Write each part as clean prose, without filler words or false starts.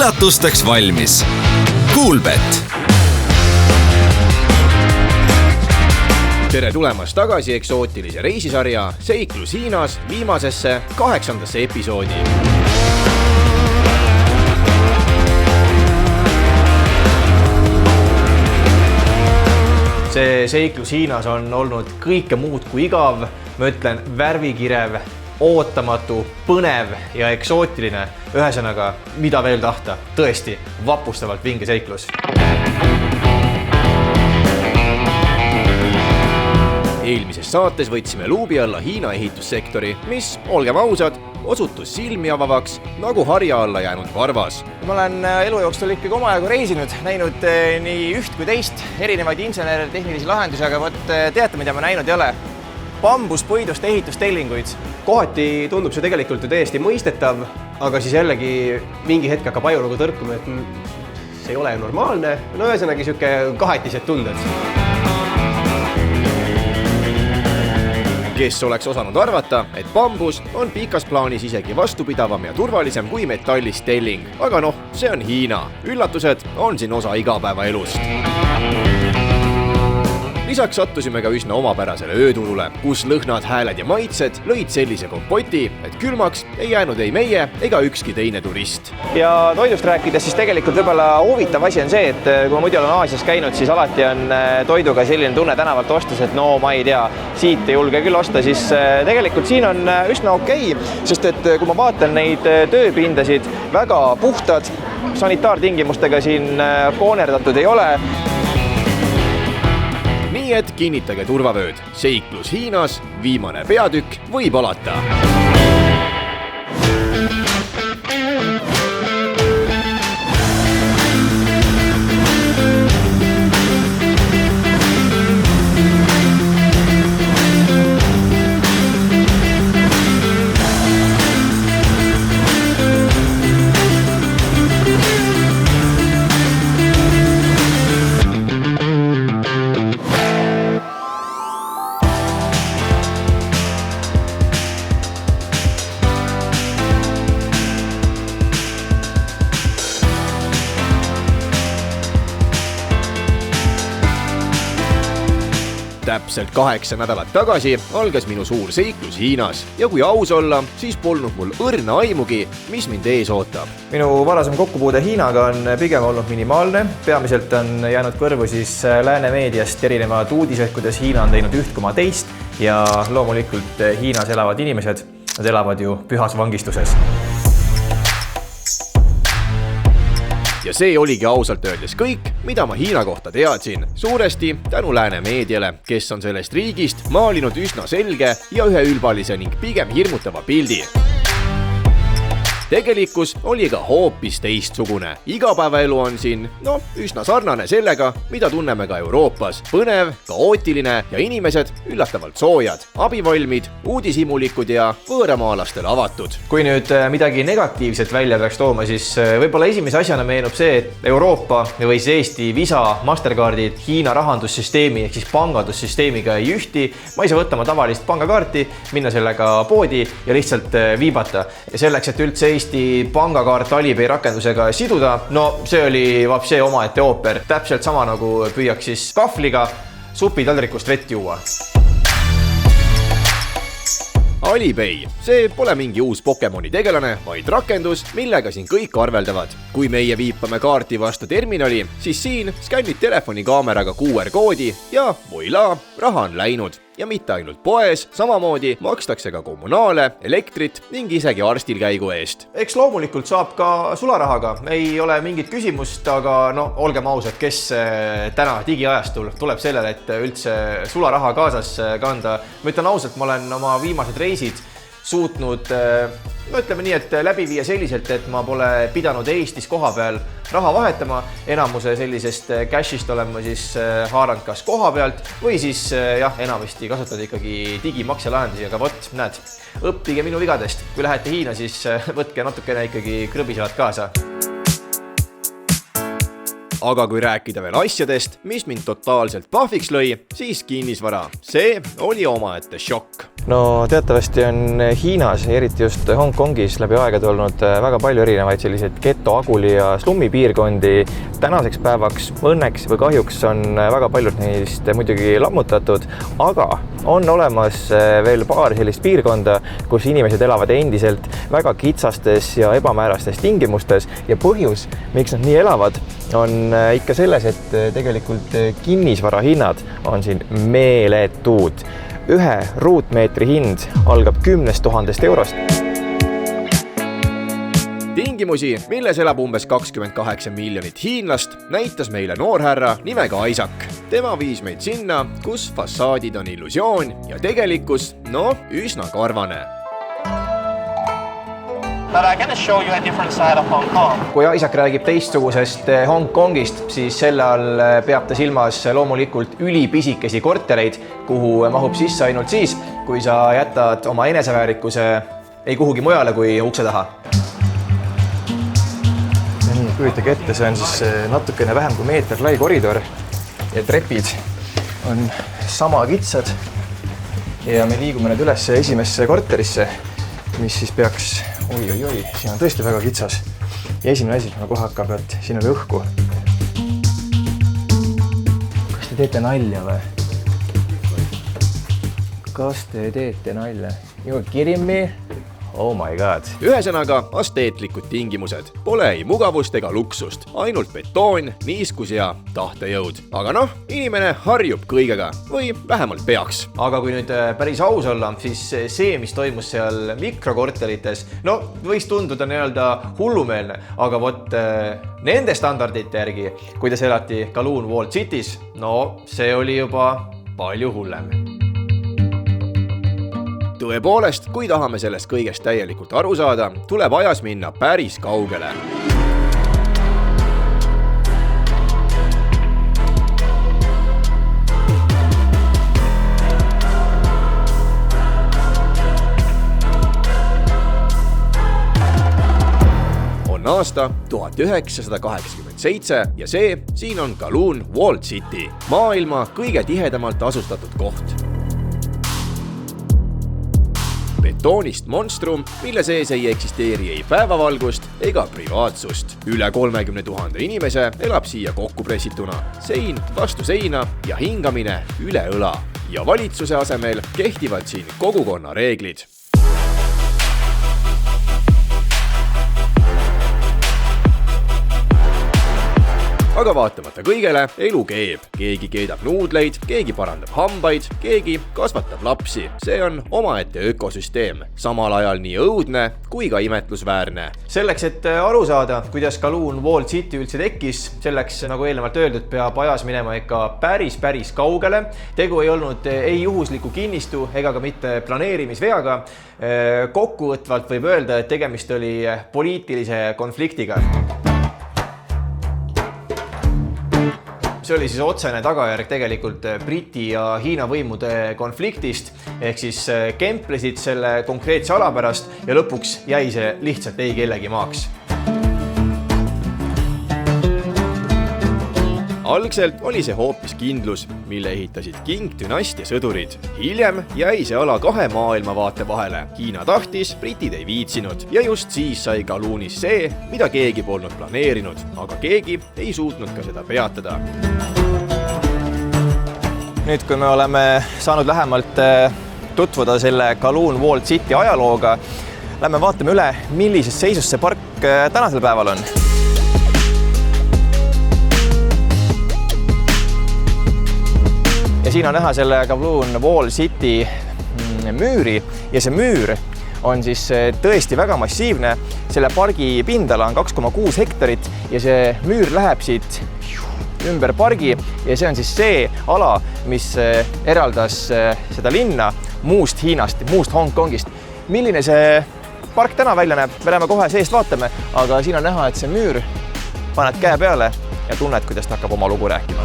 üllatusteks valmis. Coolbet. Tere tulemast tagasi eksootilise reisisarja Seiklus Hiinas viimasesse 8. episoodi. See seiklus Hiinas on olnud kõike muud kui igav, ma ütlen värvikirev, ootamatu, põnev ja eksootiline. Ühesõnaga, mida veel tahta? Tõesti, vapustavalt vinge seiklus. Eelmises saates võtsime luubi alla Hiina ehitussektori, mis, olgem ausad, osutus silmi avavaks nagu harja alla jäänud varvas. Ma olen elu jooksul ikkagi omajagu reisinud, näinud nii üht kui teist erinevaid insener-tehnilisi lahendusi, aga teate, mida ma näinud ei ole? Bambuspuidust ehitustellinguid. Kohati tundub see tegelikult ju täiesti mõistetav, aga siis jällegi mingi hetk hakkab aju nagu tõrkuma, et see ei ole normaalne. No ühesõnagi siuke kahetised tunded. Kes oleks osanud arvata, et bambus on pikas plaanis isegi vastupidavam ja turvalisem kui metallist telling. Aga noh, see on Hiina. Üllatused on siin osa igapäevaelust. Lisaks sattusime ka üsna omapärasele ööturule, kus lõhnad, hääled ja maitsed lõid sellise kompoti, et külmaks ei jäänud ei meie ega ükski teine turist. Ja toidust rääkides siis tegelikult võib-olla huvitav asi on see, et kui ma muidu olen Aasias käinud, siis alati on toiduga selline tunne tänavalt ostes, et no ma ei tea, siit ei julge küll osta, siis tegelikult siin on üsna okei, sest et kui ma vaatan neid tööpindasid, väga puhtad, sanitaartingimustega siin koonerdatud ei ole. Nii et kinnitage turvavööd. Seiklus Hiinas, viimane peatükk võib alata. Täpselt 8 nädalat tagasi algas minu suur seiklus Hiinas ja kui aus olla, siis polnud mul õrna aimugi, mis mind ees ootab. Minu varasem kokkupuude Hiinaga on pigem olnud minimaalne. Peamiselt on jäänud kõrvu siis lääne meediast erinevad uudised, kuidas Hiina on teinud üht koma teist ja loomulikult Hiinas elavad inimesed, nad elavad ju pühas vangistuses. Ja see oligi ausalt öeldes kõik, mida ma Hiina kohta teadsin. Suuresti tänu lääne meediale, kes on sellest riigist maalinud üsna selge ja üheülbalise ning pigem hirmutava pildi. Tegelikkus oli ka hoopis teistsugune. Igapäevaelu on siin, üsna sarnane sellega, mida tunneme ka Euroopas. Põnev, kaootiline ja inimesed üllatavalt soojad, abivalmid, uudishimulikud ja võõramaalastele avatud. Kui nüüd midagi negatiivset välja peaks tooma, siis võib-olla esimese asjana meenub see, et Euroopa või Eesti Visa, Mastercardid Hiina rahandussüsteemi ehk siis pangandussüsteemiga ei ühti. Ma ei saa võtta oma tavalist pangakaarti, minna sellega poodi ja lihtsalt viibata. Ja selleks, et üldse Eesti pangakaart Alipay rakendusega siduda, see oli vapsee omaette ooper. Täpselt sama nagu püüaks siis kahvliga supitaldrikust vett juua. Alipay, see pole mingi uus Pokemoni tegelane, vaid rakendus, millega siin kõik arveldavad. Kui meie viipame kaarti vastu terminali, siis siin skännid telefoni kaameraga QR-koodi ja voila, raha on läinud. Ja mitte ainult poes, samamoodi makstakse ka kommunaale, elektrit ning isegi arstil käigu eest. Eks loomulikult saab ka sularahaga, ei ole mingit küsimust, aga olgem ausad, kes täna digiajastul tuleb sellele, et üldse sularaha kaasas kanda. Ma ütlen ausalt, ma olen oma viimased reisid suutnud, ütleme nii, et läbi viia selliselt, et ma pole pidanud Eestis koha peal raha vahetama. Enamuse sellisest cashist olen ma siis haaranud kas koha pealt või siis enamasti kasutada ikkagi digimakselahendusi, aga näed, õppige minu vigadest. Kui lähete Hiina, siis võtke natukene ikkagi krõbisevad kaasa. Aga kui rääkida veel asjadest, mis mind totaalselt pahviks lõi, siis kinnisvara. See oli omaette šokk. No teatavasti on Hiinas, eriti just Hongkongis läbi aegade olnud väga palju erinevaid selliseid geto, aguli ja slummipiirkondi. Tänaseks päevaks õnneks või kahjuks on väga paljud neist muidugi lammutatud, aga on olemas veel paar sellist piirkonda, kus inimesed elavad endiselt väga kitsastes ja ebamäärastes tingimustes ja põhjus, miks nad nii elavad, on ikka selles, et tegelikult kinnisvara hinnad on siin meeletud. Ühe ruutmeetri hind algab 10 000 eurost. Tingimusi, milles elab umbes 28 miljonit hiinlast, näitas meile noorhärra nimega Isaac. Tema viis meid sinna, kus fassaadid on illusioon ja tegelikkus, üsna karvane. But I'm going to show you a different side of Hong Kong. Kui Isaac räägib teistsugusest Hong Kongist, siis selle all peab ta silmas loomulikult ülipisikesi kortereid, kuhu mahub sisse ainult siis, kui sa jätad oma eneseväärikuse ei kuhugi mujale kui ukse taha. Ja nii, kujutage ette, see on siis natukene vähem kui meeter lai koridor ja trepid on sama kitsad ja me liigume nüüd üles esimesse korterisse, mis siis peaks oi, siin on tõesti väga kitsas. Ja esimene asi, kohe hakkab, et siin on õhku. Kas te teete nalja või? Kas te teete nalja? You kidding me? Oh my god. Ühesõnaga, asteetlikud tingimused. Pole ei mugavust ega luksust. Ainult betoon, niiskus ja tahtejõud. Aga inimene harjub kõigega. Või vähemalt peaks. Aga kui nüüd päris aus olla, siis see, mis toimus seal mikrokorterites, võis tunduda nii-öelda hullumeelne. Aga nende standardite järgi, kuidas elati Kowloon Walled City's, see oli juba palju hullem. Tõepoolest, kui tahame sellest kõigest täielikult aru saada, tuleb ajas minna päris kaugele. On aasta 1987 ja siin on Kowloon Walled City, maailma kõige tihedamalt asustatud koht. Betoonist monstrum, mille sees ei eksisteeri ei päevavalgust ega privaatsust. Üle 30 000 inimese elab siia kokku pressituna. Sein vastu seina ja hingamine üle õla. Ja valitsuse asemel kehtivad siin kogukonna reeglid. Aga vaatamata kõigele, elu keeb. Keegi keedab nuudleid, keegi parandab hambaid, keegi kasvatab lapsi. See on omaette ökosüsteem, samal ajal nii õudne kui ka imetlusväärne. Selleks, et aru saada, kuidas Kowloon Walled City üldse tekkis, selleks, nagu eelnevalt öeldud, peab ajas minema ikka päris kaugele. Tegu ei olnud ei juhusliku kinnistu ega ka mitte planeerimisveaga. Kokkuvõtvalt võib öelda, et tegemist oli poliitilise konfliktiga. See oli siis otsene tagajärg tegelikult Briti ja Hiina võimude konfliktist, ehk siis kemplesid selle konkreetse ala pärast ja lõpuks jäi see lihtsalt ei kellegi maaks. Algselt oli see hoopis kindlus, mille ehitasid Qing-dünastia sõdurid. Hiljem jäi see ala kahe maailmavaate vahele. Hiina tahtis, britid ei viitsinud ja just siis sai Kowloonis see, mida keegi polnud planeerinud, aga keegi ei suutnud ka seda peatada. Nüüd, kui me oleme saanud lähemalt tutvuda selle Kowloon Walled City ajalooga, lähme vaatame üle, millises seisus see park tänasel päeval on. Ja siin on näha selle Kowloon Walled City müüri ja see müür on siis tõesti väga massiivne. Selle pargi pindala on 2,6 hektarit ja see müür läheb siit ümber pargi ja see on siis see ala, mis eraldas seda linna muust Hiinast, muust Hongkongist. Milline see park täna välja näeb, me läheme kohe seest vaatame, aga siin on näha, et see müür paned käe peale ja tunned, kuidas ta hakkab oma lugu rääkima.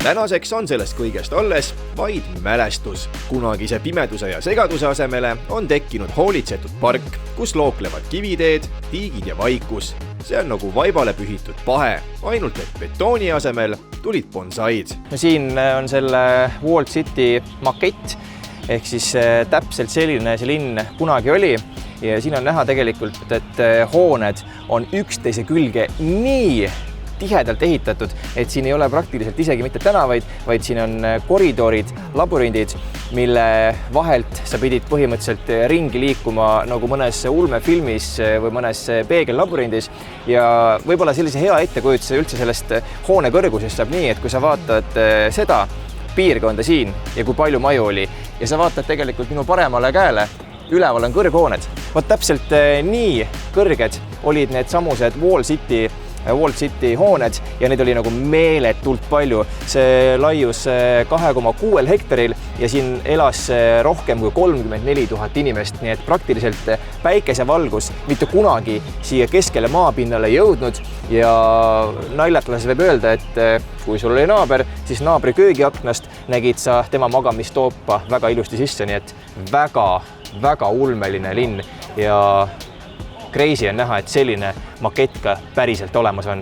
Tänaseks on sellest kõigest alles vaid mälestus. Kunagise pimeduse ja segaduse asemele on tekkinud hoolitsetud park, kus looklevad kiviteed, tiigid ja vaikus. See on nagu vaibale pühitud pahe, ainult et betooni asemel tulid bonsaid. Siin on selle Walled City makett, ehk siis täpselt selline see linn kunagi oli ja siin on näha tegelikult, et hooned on üksteise külge nii tihedalt ehitatud, et siin ei ole praktiliselt isegi mitte tänavaid, vaid siin on koridorid, labürindid, mille vahelt sa pidid põhimõtteliselt ringi liikuma nagu mõnes ulmefilmis või mõnes peegellabürindis ja võib-olla sellise hea ettekujutuse üldse sellest hoone kõrgusest saab nii, et kui sa vaatad seda piirkonda siin ja kui palju maju oli ja sa vaatad tegelikult minu paremale käele, üleval on kõrghooned. Vaat täpselt nii kõrged olid need samused Walled City hooned ja neid oli nagu meeletult palju. See laius 2,6 hektaril ja siin elas rohkem kui 34 000 inimest, nii et praktiliselt päikesevalgus mitte kunagi siia keskele maapinnale jõudnud ja naljatades võib öelda, et kui sul oli naaber, siis naabri köögiaknast nägid sa tema magamistoopa väga ilusti sisse, nii et väga ulmeline linn ja crazy on näha, et selline makett ka päriselt olemas on.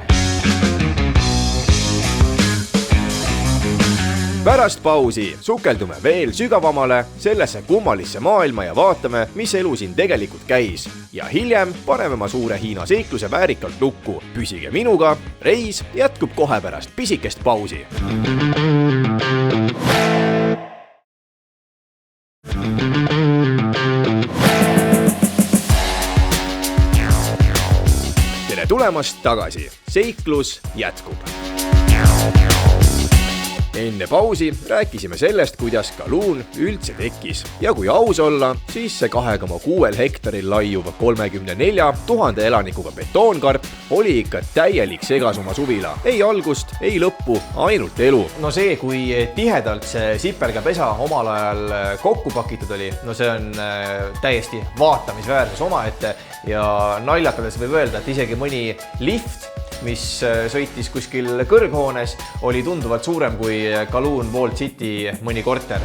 Pärast pausi sukeldume veel sügavamale sellesse kummalisse maailma ja vaatame, mis elu siin tegelikult käis. Ja hiljem paneme ma suure Hiina seikluse väärikalt lukku. Püsige minuga, reis jätkub kohe pärast pisikest pausi. Tulemast tagasi. Seiklus jätkub. Enne pausi rääkisime sellest, kuidas Kowloon üldse tekkis. Ja kui aus olla, siis see 2,6 hektaril laiuv 34 000 elanikuga betoonkarp oli ikka täielik segasuma suvila. Ei algust, ei lõppu, ainult elu. No see, kui tihedalt see sipelgapesa omal ajal kokku pakitud oli, no see on täiesti vaatamisväärsus omaette ja naljatades võib öelda, et isegi mõni lift, mis sõitis kuskil kõrghoones, oli tunduvalt suurem kui Kowloon Walled City mõni korter.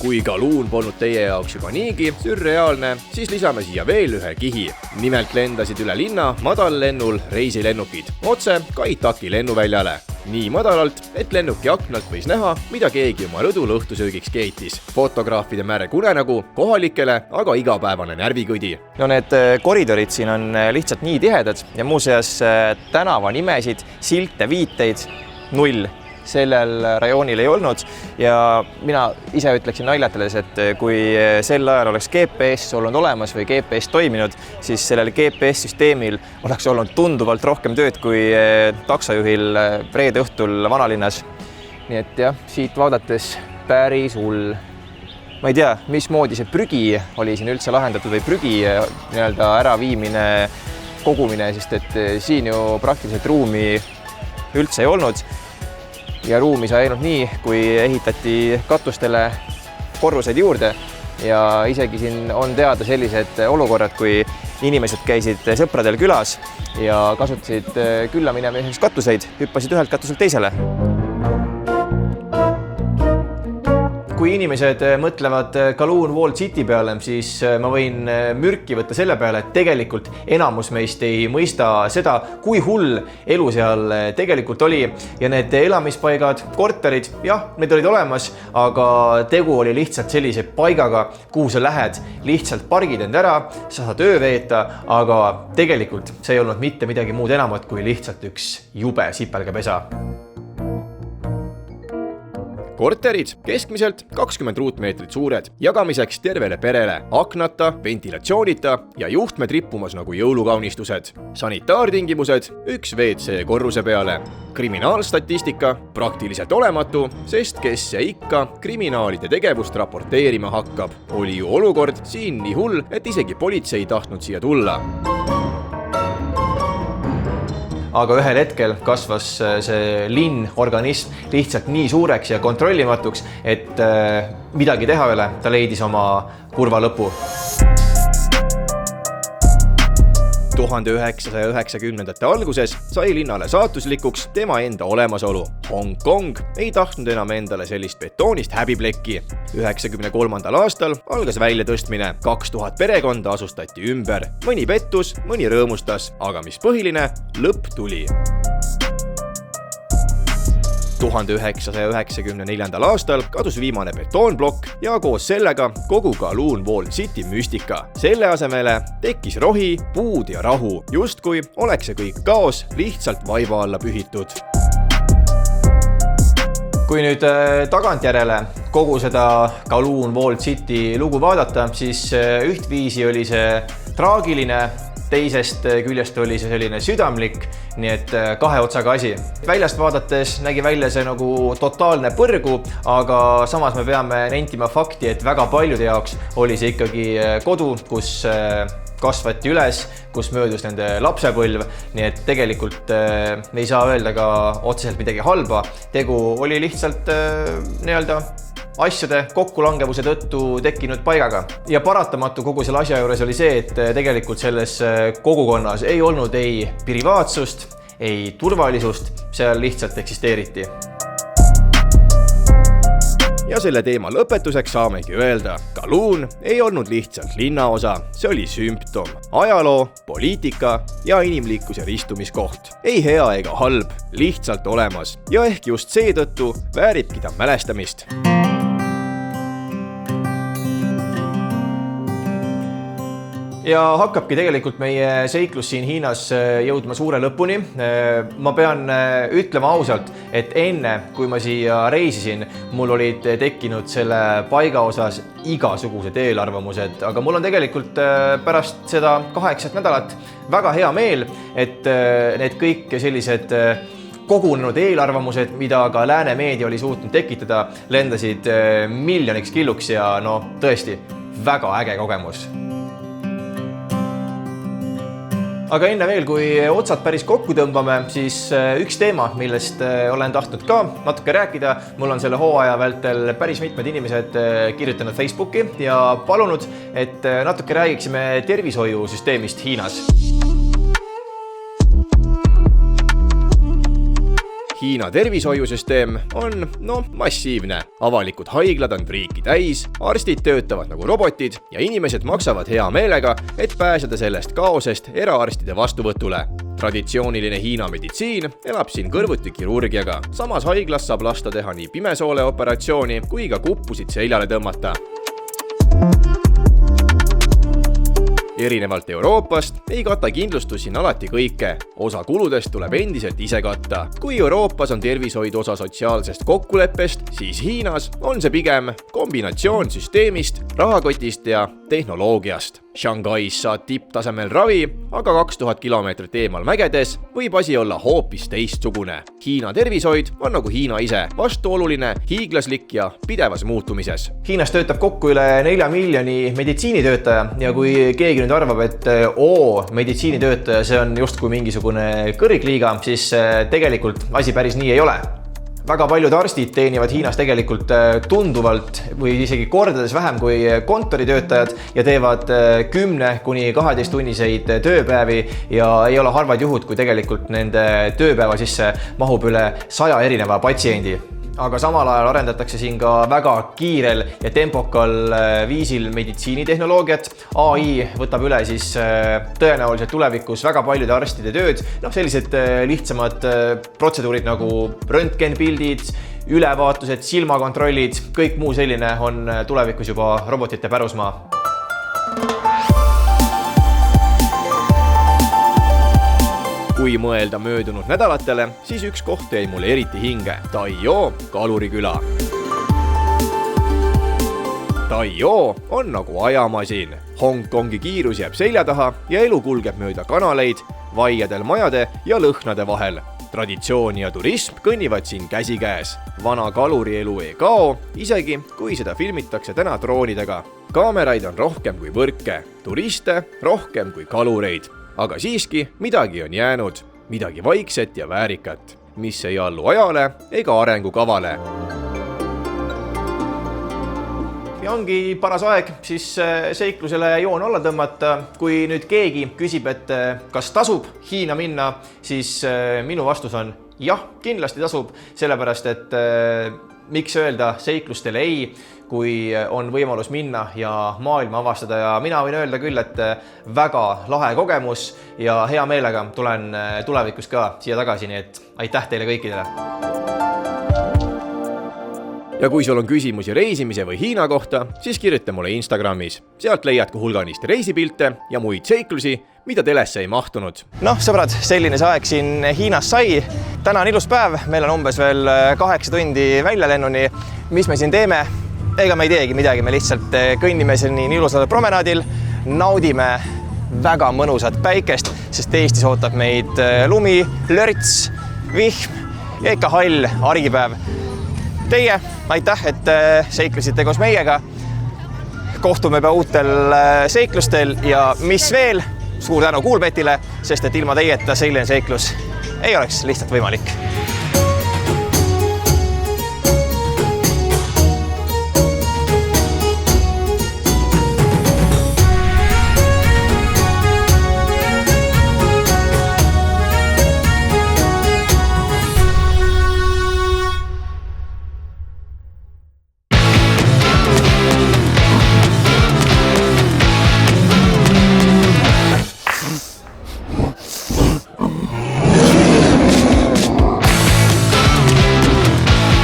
Kui Kowloon polnud teie jaoks juba niigi sürreaalne, siis lisame siia veel ühe kihi. Nimelt lendasid üle linna madallennul reisilennukid, otse Kai-Taki lennuväljale. Nii madalalt, et lennuki aknalt võis näha, mida keegi oma rõdul õhtusöögiks keetis. Fotograafide määre kunenägu, kohalikele, aga igapäevane närvikõdi. No need koridorid siin on lihtsalt nii tihedad ja muuseas tänava nimesid, silte, viiteid, null. Sellel rajoonil ei olnud ja mina ise ütleksin naljatades, et kui sel ajal oleks GPS olnud olemas või GPS toiminud, siis sellel GPS-süsteemil oleks olnud tunduvalt rohkem tööd kui taksojuhil reede õhtul vanalinnas. Nii et jah, siit vaadates päris hull. Ma ei tea, mismoodi see prügi oli siin üldse lahendatud või prügi nii-öelda äraviimine, kogumine, sest et siin ju praktiliselt ruumi üldse ei olnud. Ja ruumi sai ainult nii, kui ehitati katustele korruseid juurde ja isegi siin on teada sellised olukorrad, kui inimesed käisid sõpradel külas ja kasutasid külla minemiseks katuseid, hüppasid ühelt katuselt teisele. Kui inimesed mõtlevad Kowloon Walled City peale, siis ma võin mürki võtta selle peale, et tegelikult enamus meist ei mõista seda, kui hull elu seal tegelikult oli. Ja need elamispaigad, korterid, jah, need olid olemas, aga tegu oli lihtsalt sellise paigaga, kuhu sa lähed, lihtsalt pargid end ära, sa saad öö veeta, aga tegelikult see ei olnud mitte midagi muud enamat kui lihtsalt üks jube sipelgapesa. Korterid keskmiselt 20 ruutmeetrit suured, jagamiseks tervele perele, aknata, ventilatsioonita ja juhtmed rippumas nagu jõulukaunistused. Sanitaartingimused, üks WC korruse peale. Kriminaalstatistika praktiliselt olematu, sest kes see ikka kriminaalide tegevust raporteerima hakkab. Oli ju olukord siin nii hull, et isegi politsei ei tahtnud siia tulla. Aga ühel hetkel kasvas see linn, organism lihtsalt nii suureks ja kontrollimatuks, et midagi teha ei ole, ta leidis oma kurva lõpu. 1990ndate alguses sai linnale saatuslikuks tema enda olemasolu. Hongkong ei tahtnud enam endale sellist betoonist häbiplekki. 1993. aastal algas väljatõstmine. 2000 perekonda asustati ümber. Mõni pettus, mõni rõõmustas, aga mis põhiline, lõpp tuli. 1994. aastal kadus viimane betoonplokk ja koos sellega kogu Kowloon Walled City müstika. Selle asemele tekkis rohi, puud ja rahu, justkui oleks see kõik kaos lihtsalt vaiba alla pühitud. Kui nüüd tagantjärele kogu seda Kowloon Walled City lugu vaadata, siis ühtviisi oli see traagiline, teisest küljest oli see selline südamlik, nii et kahe otsaga asi. Väljast vaadates nägi välja see nagu totaalne põrgu, aga samas me peame nentima fakti, et väga paljude jaoks oli see ikkagi kodu, kus kasvati üles, kus möödus nende lapsepõlv, nii et tegelikult ei saa öelda ka otseselt midagi halba. Tegu oli lihtsalt asjade kokkulangevuse tõttu tekkinud paigaga. Ja paratamatu kogu selle asja juures oli see, et tegelikult selles kogukonnas ei olnud ei privaatsust, ei turvalisust, seal lihtsalt eksisteeriti. Ja selle teema lõpetuseks saamegi öelda, Kowloon ei olnud lihtsalt linnaosa, see oli sümptom. Ajaloo, poliitika ja inimlikkuse ristumiskoht. Ei hea ega halb, lihtsalt olemas. Ja ehk just seetõttu vääribki ta mälestamist. Ja hakkabki tegelikult meie seiklus siin Hiinas jõudma suure lõpuni. Ma pean ütlema ausalt, et enne, kui ma siia reisisin, mul olid tekkinud selle paiga osas igasugused eelarvamused, aga mul on tegelikult pärast seda 8 nädalat väga hea meel, et need kõik sellised kogunenud eelarvamused, mida ka lääne meedia oli suutnud tekitada, lendasid miljoniks killuks ja tõesti väga äge kogemus. Aga enne veel, kui otsad päris kokku tõmbame, siis üks teema, millest olen tahtnud ka natuke rääkida. Mul on selle hooaja vältel päris mitmed inimesed kirjutanud Facebooki ja palunud, et natuke räägiksime tervishoiusüsteemist Hiinas. Hiina tervishoiusüsteem on, massiivne. Avalikud haiglad on triiki täis, arstid töötavad nagu robotid ja inimesed maksavad hea meelega, et pääseda sellest kaosest eraarstide vastuvõtule. Traditsiooniline Hiina meditsiin elab siin kõrvuti kirurgiaga. Samas haiglas saab lasta teha nii pimesoole operatsiooni kui ka kuppusid seljale tõmmata. Erinevalt Euroopast ei kata kindlustus siin alati kõike. Osa kuludest tuleb endiselt ise katta. Kui Euroopas on tervishoid osa sotsiaalsest kokkuleppest, siis Hiinas on see pigem kombinatsioon süsteemist, rahakotist ja tehnoloogiast. Shanghais saad tipptasemel ravi, aga 2000 kilomeetrit eemal mägedes võib asi olla hoopis teistsugune. Hiina tervishoid on nagu Hiina ise, vastuoluline, hiiglaslik ja pidevas muutumises. Hiinas töötab kokku üle 4 miljoni meditsiinitöötaja ja kui keegi nüüd arvab, et meditsiinitöötaja, see on justkui mingisugune kõrgliiga, siis tegelikult asi päris nii ei ole. Väga paljud arstid teenivad Hiinas tegelikult tunduvalt või isegi kordades vähem kui kontoritöötajad ja teevad 10 kuni 12 tunniseid tööpäevi ja ei ole harvad juhud, kui tegelikult nende tööpäeva sisse mahub üle 100 erineva patsiendi. Aga samal ajal arendatakse siin ka väga kiirel ja tempokal viisil meditsiinitehnoloogiat. AI võtab üle siis tõenäoliselt tulevikus väga paljude arstide tööd. Sellised lihtsamad protseduurid nagu röntgenpildid, ülevaatused, silmakontrollid, kõik muu selline on tulevikus juba robotite pärusmaa. Kui mõelda möödunud nädalatele, siis üks koht jäi mulle eriti hinge. Taiyou kaluriküla. Taiyou on nagu ajamasin. Hongkongi kiirus jääb selja taha ja elu kulgeb mööda kanaleid, vaiadel majade ja lõhnade vahel. Traditsioon ja turism kõnnivad siin käsikäes. Vana kalurielu ei kao, isegi kui seda filmitakse täna droonidega. Kaameraid on rohkem kui võrke, turiste rohkem kui kalureid. Aga siiski midagi on jäänud, midagi vaikset ja väärikat, mis ei allu ajale ega arengukavale. ja ongi paras aeg siis seiklusele joon alla tõmmata. Kui nüüd keegi küsib, et kas tasub Hiina minna, siis minu vastus on jah, kindlasti tasub, sellepärast et miks öelda seiklustele ei, kui on võimalus minna ja maailma avastada ja mina võin öelda küll, et väga lahe kogemus ja hea meelega tulen tulevikus ka siia tagasi, nii et aitäh teile kõikidele. Ja kui sul on küsimusi reisimise või Hiina kohta, siis kirjuta mulle Instagramis. Sealt leiad ka hulganisti reisipilte ja muid seiklusi, mida telesse ei mahtunud. Noh, sõbrad, selline see aeg siin Hiinas sai. Täna on ilus päev, meil on umbes veel 8 tundi väljalennuni. Mis me siin teeme? Ega me ei teegi midagi, me lihtsalt kõnnime siin nii ilusal promenaadil, naudime väga mõnusat päikest, sest Eestis ootab meid lumi, lörts, vihm ja ikka hall argipäev. Teie, aitäh, et seiklesite koos meiega. Kohtume juba uutel seiklustel ja mis veel, suur tänu Coolbetile, sest et ilma teieta selline seiklus ei oleks lihtsalt võimalik.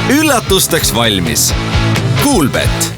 Üllatusteks valmis. Coolbet.